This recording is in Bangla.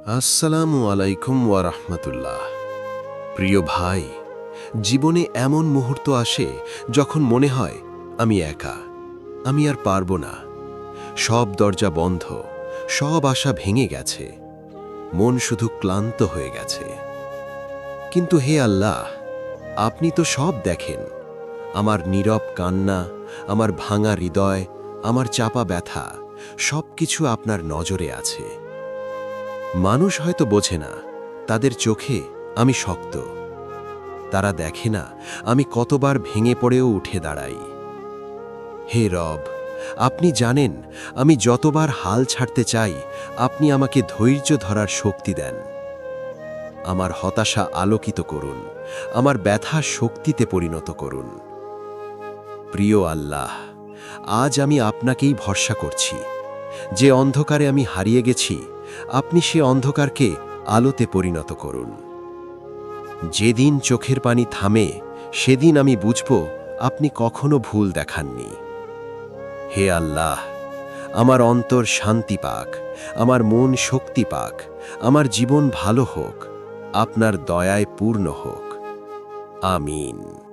আসসালামু আলাইকুম ওয়া রাহমাতুল্লাহ। প্রিয় ভাই, জীবনে এমন মুহূর্ত আসে যখন মনে হয় আমি একা, আমি আর পারবো না। সব দরজা বন্ধ, সব আশা ভেঙে গেছে, মন শুধু ক্লান্ত হয়ে গেছে। কিন্তু হে আল্লাহ, আপনি তো সব দেখেন। আমার নীরব কান্না, আমার ভাঙা হৃদয়, আমার চাপা ব্যথা, সব কিছু আপনার নজরে আছে। মানুষ হয়তো বোঝে না, তাদের চোখে আমি শক্ত। তারা দেখে না আমি কতবার ভেঙে পড়েও উঠে দাঁড়াই। হে রব, আপনি জানেন আমি যতবার হাল ছাড়তে চাই, আপনি আমাকে ধৈর্য ধরার শক্তি দেন। আমার হতাশা আলোকিত করুন, আমার ব্যথা শক্তিতে পরিণত করুন। প্রিয় আল্লাহ, আজ আমি আপনাকেই ভরসা করছি। যে অন্ধকারে আমি হারিয়ে গেছি, আপনি সে অন্ধকারকে আলোতে পরিণত করুন। যেদিন চোখের পানি থামে, সেদিন আমি বুঝব আপনি কখনো ভুল দেখাননি। হে আল্লাহ, আমার অন্তর শান্তি পাক, আমার মন শক্তি পাক, আমার জীবন ভালো হোক, আপনার দয়ায় পূর্ণ হোক। আমিন।